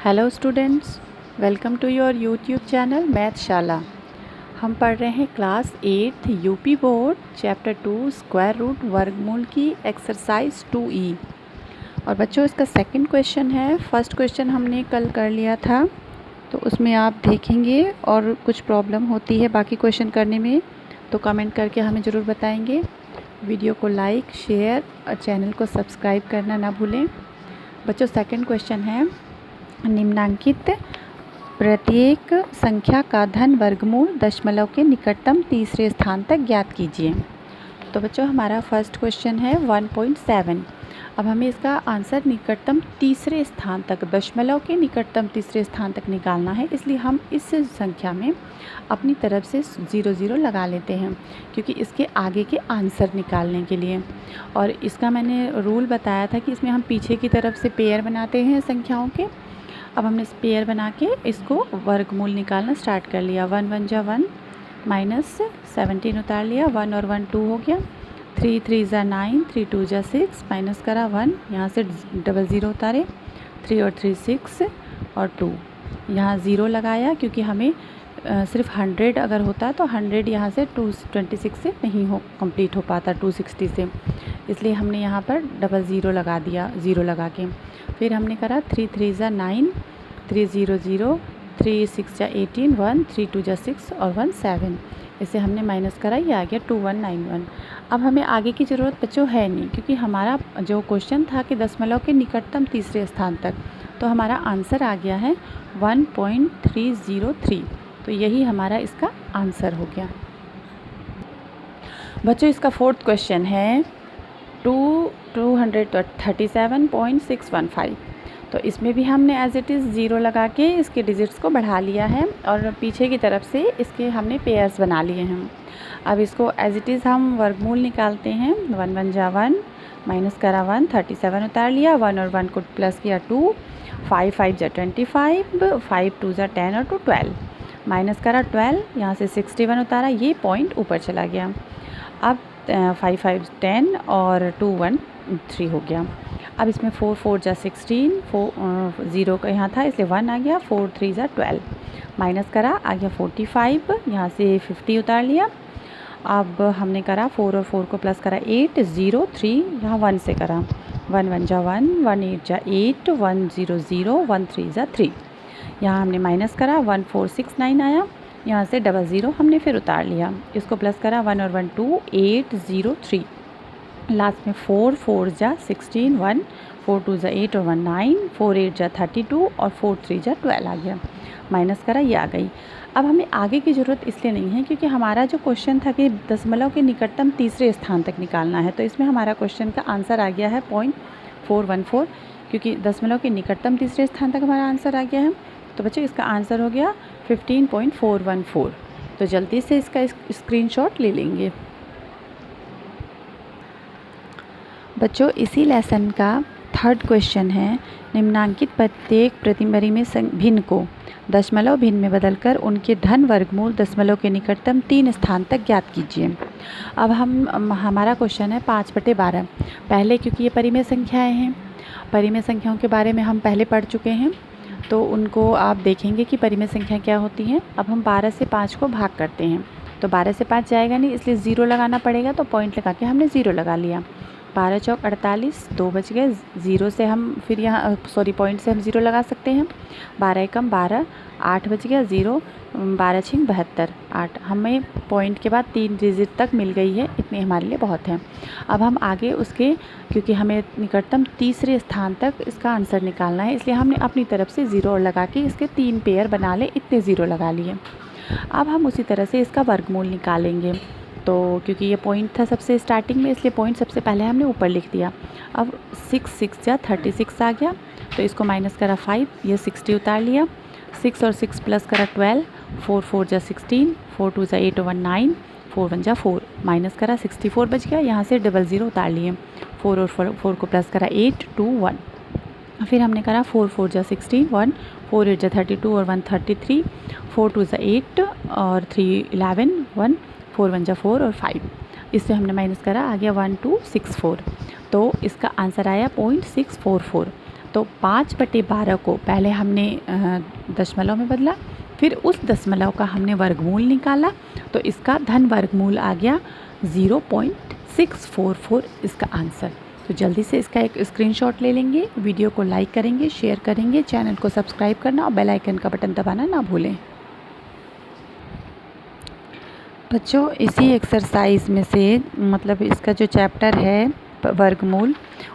Hello students, welcome to your YouTube channel Mathshala. हम पढ़ रहे हैं class 8 UP board chapter 2 square root वर्गमूल की एक्सरसाइज 2E। और बच्चों इसका सेकंड क्वेश्चन है। फर्स्ट क्वेश्चन हमने कल कर लिया था, तो उसमें आप देखेंगे और कुछ प्रॉब्लम होती है बाकी क्वेश्चन करने में तो कमेंट करके हमें ज़रूर बताएंगे। वीडियो को लाइक, शेयर और चैनल को सब्सक्राइब करना ना भूलें। बच्चों सेकंड क्वेश्चन है, निम्नांकित प्रत्येक संख्या का धन वर्गमूल दशमलव के निकटतम तीसरे स्थान तक ज्ञात कीजिए। तो बच्चों हमारा फर्स्ट क्वेश्चन है 1.7। अब हमें इसका आंसर निकटतम तीसरे स्थान तक, दशमलव के निकटतम तीसरे स्थान तक निकालना है, इसलिए हम इस संख्या में अपनी तरफ से 0 0 लगा लेते हैं क्योंकि इसके आगे के आंसर निकालने के लिए। और इसका मैंने रूल बताया था कि इसमें हम पीछे की तरफ से पेयर बनाते हैं संख्याओं के। अब हमने इस पेयर बना के इसको वर्गमूल निकालना स्टार्ट कर लिया। 1 1 जा 1 माइनस 17 उतार लिया, 1 और 1 2 हो गया। 3 3 जा 9, 3 2 जा 6 माइनस करा 1, यहाँ से 00 उतारे, 3 और 3 6 और 2, यहाँ 0 लगाया क्योंकि हमें सिर्फ 100 अगर होता तो 100 यहाँ से 226 से नहीं कंप्लीट हो पाता, 260 से, इसलिए हमने यहाँ पर 00 लगा दिया, 0 लगा के। फिर हमने करा 3 3 जा 9, 3 0 0, 3 6 जा 18, 1 3 2 जा 6 और 1 7, इसे हमने माइनस करा, ये आ गया 2191। अब हमें आगे की ज़रूरत बच्चों है नहीं क्योंकि हमारा जो क्वेश्चन था कि दशमलव के निकटतम तीसरे स्थान तक, तो हमारा आंसर आ गया है 1.303। तो यही हमारा इसका आंसर हो गया। बच्चों इसका फोर्थ क्वेश्चन है 237.615। तो इसमें भी हमने एज इट इज़ 0 लगा के इसके डिजिट्स को बढ़ा लिया है और पीछे की तरफ से इसके हमने पेयर्स बना लिए हैं। अब इसको एज इट इज़ हम वर्गमूल निकालते हैं। 1 1 जा 1 माइनस करा 1, 37 उतार लिया, 1 और 1 को प्लस किया 2, 5 5 जा 25, 5 2 जा 10 और 2 12, माइनस करा 12, यहाँ से 61 उतारा, ये पॉइंट ऊपर चला गया। अब 5 5 10 और 2 1 3 हो गया। अब इसमें 4 4 जा 16, 0 का यहाँ था इसलिए 1 आ गया, 4 3 जा 12, माइनस करा आ गया 45, यहाँ से 50 उतार लिया। अब हमने करा 4 और 4 को प्लस करा 8 0 3, यहाँ 1 से करा, 1 1 जा 1, 1 8 जा 8, 1 0 0, 1 3 जा 3, यहाँ हमने माइनस करा 1 4 6 9 आया, यहाँ से 00 हमने फिर उतार लिया, इसको प्लस करा 1 और 1 2 8 0 3, लास्ट में 4 4 जा 16 1, 4 2 जा 8 और 1 9, 4 8 जा 32 और 4 3 जा 12 आ गया, माइनस करा, ये आ गई। अब हमें आगे की ज़रूरत इसलिए नहीं है क्योंकि हमारा जो क्वेश्चन था कि दशमलव के निकटतम तीसरे स्थान तक निकालना है, तो इसमें हमारा क्वेश्चन का आंसर आ गया है 0.414 क्योंकि दशमलव के निकटतम तीसरे स्थान तक हमारा आंसर आ गया है। तो बच्चों इसका आंसर हो गया 15.414। तो जल्दी से इसका स्क्रीनशॉट ले लेंगे। बच्चों इसी लेसन का थर्ड क्वेश्चन है, निम्नांकित प्रत्येक प्रतिमरी में भिन्न को दशमलव भिन्न में बदलकर उनके धन वर्गमूल दशमलव के निकटतम 3 स्थान तक ज्ञात कीजिए। अब हमारा क्वेश्चन है 5/12। पहले क्योंकि ये परिमेय संख्याएं हैं, परिमेय संख्याओं के बारे में हम पहले पढ़ चुके हैं, तो उनको आप देखेंगे कि परिमेय संख्या क्या होती हैं। अब हम 12 से 5 को भाग करते हैं, तो 12 से 5 जाएगा नहीं, इसलिए 0 लगाना पड़ेगा, तो पॉइंट लगा के हमने 0 लगा लिया। 12 चौक 48, 2 बच गए, 0 से हम फिर यहाँ पॉइंट से हम 0 लगा सकते हैं। 12 एकम 12, 8 बच गया 0, 12 छिंग 72, 8, हमें पॉइंट के बाद 3 डिजिट तक मिल गई है, इतने हमारे लिए बहुत हैं। अब हम आगे उसके, क्योंकि हमें निकटतम तीसरे स्थान तक इसका आंसर निकालना है, इसलिए हमने अपनी तरफ से 0 और लगा के इसके 3 पेयर बना ले, इतने 0 लगा लिए। अब हम उसी तरह से इसका वर्गमूल निकालेंगे। तो क्योंकि ये पॉइंट था सबसे स्टार्टिंग में, इसलिए पॉइंट सबसे पहले हमने ऊपर लिख दिया। अब 6 6 जा 36 आ गया, तो इसको माइनस करा 5, ये 60 उतार लिया, 6 और 6 प्लस करा 12, 4 4 जा 16, 4 2 जा 8 और 1 9, 4 1 जा 4, माइनस करा 64 बच गया, यहाँ से 00 उतार लिए, 4 और 4 को प्लस करा 8 2 1, फिर हमने करा 4 4 जा 16 1, 4 8 जा 32 और 1 33, 4 2 जा 8 और 3 11 1, 4 1 जा 4 और 5, इससे हमने माइनस करा, आ गया 1264। तो इसका आंसर आया 0.644। तो 5/12 को पहले हमने दशमलव में बदला, फिर उस दशमलव का हमने वर्गमूल निकाला, तो इसका धन वर्गमूल आ गया 0.644 इसका आंसर। तो जल्दी से इसका एक स्क्रीनशॉट ले लेंगे, वीडियो को लाइक करेंगे, शेयर करेंगे, चैनल को सब्सक्राइब करना और बेल आइकन का बटन दबाना ना भूलें। बच्चों, इसी एक्सरसाइज में से मतलब इसका जो चैप्टर है वर्गमूल,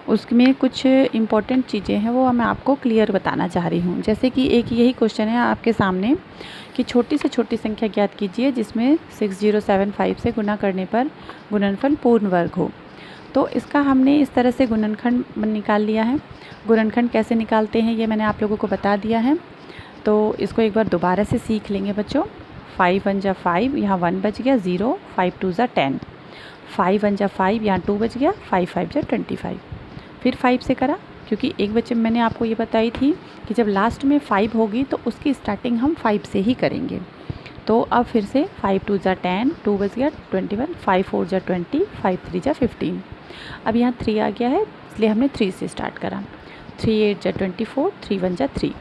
उसमें कुछ इम्पॉर्टेंट चीज़ें हैं वो मैं आपको क्लियर बताना चाह रही हूँ। जैसे कि एक यही क्वेश्चन है आपके सामने कि छोटी से छोटी संख्या ज्ञात कीजिए जिसमें 6075 से गुना करने पर गुणनफल पूर्ण वर्ग हो। तो इसका हमने इस तरह से गुणनखंड निकाल लिया है। गुणनखंड कैसे निकालते हैं ये मैंने आप लोगों को बता दिया है, तो इसको एक बार दोबारा से सीख लेंगे बच्चों। 5 1 जा 5, यहाँ 1 बच गया 0, 5 2 जा 10, 5 1 जा 5, यहाँ 2 बच गया, 5 5 जा 25। फिर 5 से करा, क्योंकि एक बच्चे मैंने आपको ये बताई थी कि जब लास्ट में 5 होगी तो उसकी स्टार्टिंग हम 5 से ही करेंगे। तो अब फिर से 5 2 जा 10, 2 बच गया 21, 5 4 जा 20, 5 3 जा 15। अब यहाँ 3 आ गया है, इसलिए हमने 3 से स्टार्ट करा। 3 8 जा 24, 3 1 जा 3।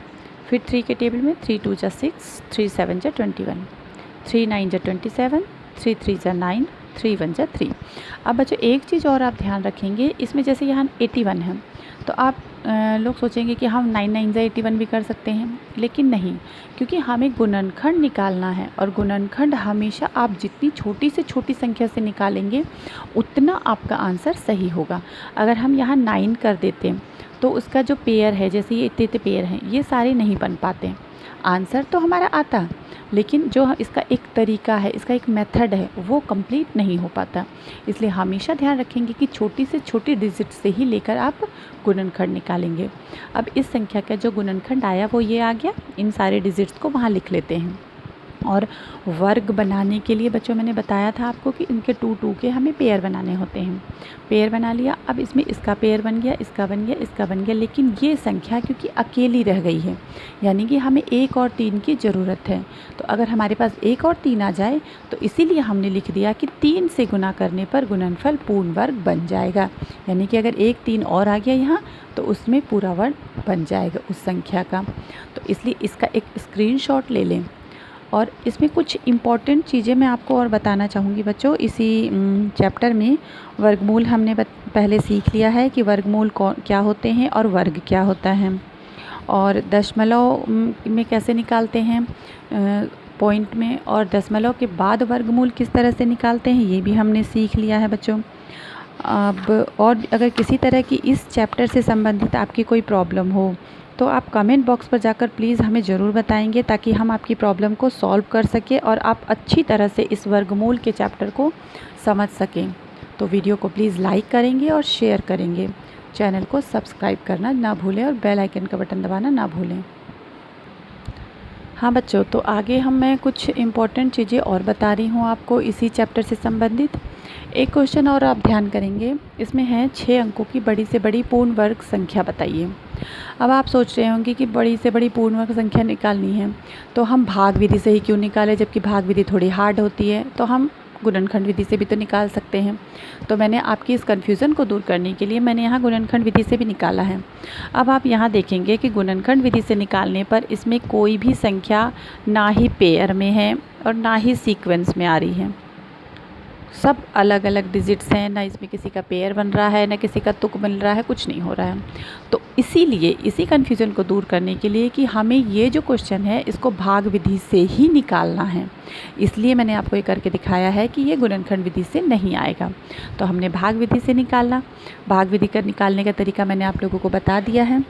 फिर 3 के टेबल में 3 2 जा 6, 3 7 जा 21, 3 9 जा 27, 3 3 जा 9, 3 1 जा 3। अब बच्चों एक चीज़ और आप ध्यान रखेंगे, इसमें जैसे यहाँ 81 है तो आप लोग सोचेंगे कि हम 9 9 जा 81 भी कर सकते हैं, लेकिन नहीं, क्योंकि हमें गुणनखंड निकालना है और गुणनखंड हमेशा आप जितनी छोटी से छोटी संख्या से निकालेंगे उतना आपका आंसर सही होगा। अगर हम यहाँ 9 कर देते हैं तो उसका जो पेयर है, जैसे ये इतने पेयर हैं, ये सारे नहीं बन पाते। आंसर तो हमारा आता, लेकिन जो इसका एक तरीका है, इसका एक मेथड है, वो कंप्लीट नहीं हो पाता। इसलिए हमेशा ध्यान रखेंगे कि छोटी से छोटी डिजिट से ही लेकर आप गुणनखंड निकालेंगे। अब इस संख्या का जो गुणनखंड आया वो ये आ गया, इन सारे डिजिट्स को वहाँ लिख लेते हैं। और वर्ग बनाने के लिए बच्चों मैंने बताया था आपको कि इनके 2 2 के हमें पेयर बनाने होते हैं। पेयर बना लिया, अब इसमें इसका पेयर बन गया, इसका बन गया, इसका बन गया, लेकिन ये संख्या क्योंकि अकेली रह गई है, यानी कि हमें 1 और 3 की ज़रूरत है। तो अगर हमारे पास 1 और 3 आ जाए तो इसीलिए हमने लिख दिया कि 3 से गुना करने पर गुणनफल पूर्ण वर्ग बन जाएगा। यानी कि अगर 1 3 और आ गया यहाँ तो उसमें पूरा वर्ग बन जाएगा उस संख्या का। तो इसलिए इसका एक स्क्रीनशॉट ले लें। और इसमें कुछ इम्पॉर्टेंट चीज़ें मैं आपको और बताना चाहूँगी बच्चों। इसी चैप्टर में वर्गमूल हमने पहले सीख लिया है कि वर्गमूल क्या होते हैं और वर्ग क्या होता है, और दशमलव में कैसे निकालते हैं पॉइंट में, और दशमलव के बाद वर्गमूल किस तरह से निकालते हैं ये भी हमने सीख लिया है बच्चों। अब और अगर किसी तरह की इस चैप्टर से संबंधित आपकी कोई प्रॉब्लम हो तो आप कमेंट बॉक्स पर जाकर प्लीज़ हमें ज़रूर बताएंगे, ताकि हम आपकी प्रॉब्लम को सॉल्व कर सकें और आप अच्छी तरह से इस वर्गमूल के चैप्टर को समझ सकें। तो वीडियो को प्लीज़ लाइक करेंगे और शेयर करेंगे, चैनल को सब्सक्राइब करना ना भूलें और बेल आइकन का बटन दबाना ना भूलें। हाँ बच्चों, तो आगे मैं कुछ इम्पॉर्टेंट चीज़ें और बता रही हूँ आपको इसी चैप्टर से संबंधित। एक क्वेश्चन और आप ध्यान करेंगे, इसमें है 6 अंकों की बड़ी से बड़ी पूर्ण वर्ग संख्या बताइए। अब आप सोच रहे होंगे कि बड़ी से बड़ी पूर्ण वर्ग संख्या निकालनी है तो हम भाग विधि से ही क्यों निकालें, जबकि भाग विधि थोड़ी हार्ड होती है, तो हम गुणनखंड विधि से भी तो निकाल सकते हैं। तो मैंने आपकी इस कन्फ्यूज़न को दूर करने के लिए मैंने यहाँ गुणनखंड विधि से भी निकाला है। अब आप यहाँ देखेंगे कि गुणनखंड विधि से निकालने पर इसमें कोई भी संख्या ना ही पेयर में है और ना ही सीक्वेंस में आ रही है, सब अलग अलग डिजिट्स हैं, ना इसमें किसी का पेयर बन रहा है ना किसी का तुक बन रहा है, कुछ नहीं हो रहा है। तो इसीलिए इसी कन्फ्यूज़न को दूर करने के लिए कि हमें ये जो क्वेश्चन है इसको भाग विधि से ही निकालना है, इसलिए मैंने आपको ये करके दिखाया है कि ये गुणनखंड विधि से नहीं आएगा। तो हमने भाग विधि से निकालना, भाग विधि का निकालने का तरीका मैंने आप लोगों को बता दिया है।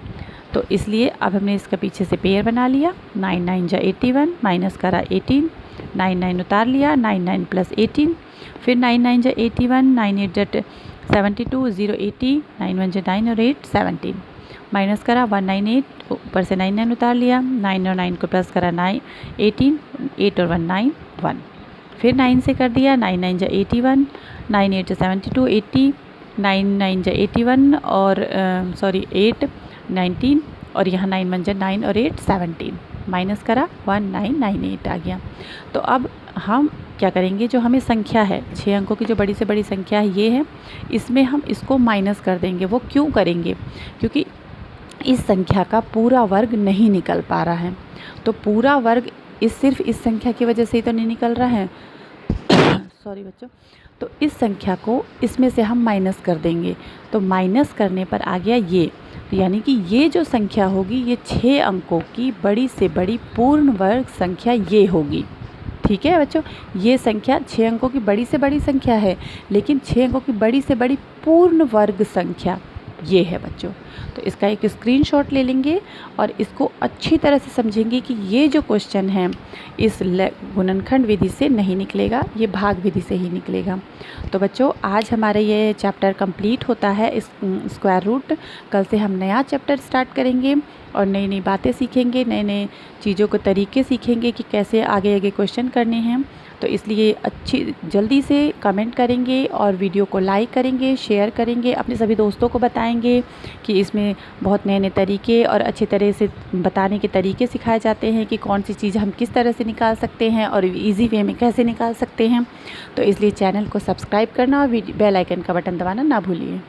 तो इसलिए अब हमने इसका पीछे से पेयर बना लिया। 9 9 जा 81, माइनस करा 18, 9 9 उतार लिया, 9 9 प्लस 18, फिर 9 9 जा 81, 9 8 जा 72, 0 80, 9 1 जा 9 और 8 17, माइनस करा 198, ऊपर से 9 9 उतार लिया, 9 और 9 को प्लस करा 9 18, 8 और 1 9 1, फिर 9 से कर दिया, 9 9 जा 81, 9 8 जा 72 80, 9 9 जा 81 और 8 19, और यहाँ 9 1 जा 9 और 8 17, माइनस करा 1998 आ गया। तो अब हम क्या करेंगे, जो हमें संख्या है 6 अंकों की जो बड़ी से बड़ी संख्या है ये है, इसमें हम इसको माइनस कर देंगे। वो क्यों करेंगे, क्योंकि इस संख्या का पूरा वर्ग नहीं निकल पा रहा है। तो पूरा वर्ग सिर्फ इस संख्या की वजह से ही तो नहीं निकल रहा है सॉरी बच्चों। तो इस संख्या को इसमें से हम माइनस कर देंगे, तो माइनस करने पर आ गया ये, यानी कि ये जो संख्या होगी ये 6 अंकों की बड़ी से बड़ी पूर्ण वर्ग संख्या ये होगी। ठीक है बच्चों, ये संख्या 6 अंकों की बड़ी से बड़ी संख्या है, लेकिन 6 अंकों की बड़ी से बड़ी पूर्ण वर्ग संख्या ये है बच्चों। तो इसका एक स्क्रीनशॉट ले लेंगे और इसको अच्छी तरह से समझेंगे कि ये जो क्वेश्चन है इस गुणनखंड विधि से नहीं निकलेगा, ये भाग विधि से ही निकलेगा। तो बच्चों आज हमारा ये चैप्टर कंप्लीट होता है इस स्क्वायर रूट। कल से हम नया चैप्टर स्टार्ट करेंगे और नई नई बातें सीखेंगे, नए नए चीज़ों के तरीके सीखेंगे कि कैसे आगे आगे क्वेश्चन करने हैं। तो इसलिए अच्छी जल्दी से कमेंट करेंगे और वीडियो को लाइक करेंगे, शेयर करेंगे, अपने सभी दोस्तों को बताएंगे कि इसमें बहुत नए नए तरीके और अच्छे तरह से बताने के तरीके सिखाए जाते हैं कि कौन सी चीज़ हम किस तरह से निकाल सकते हैं और इजी वे में कैसे निकाल सकते हैं। तो इसलिए चैनल को सब्सक्राइब करना और बेल आइकन का बटन दबाना ना भूलिए।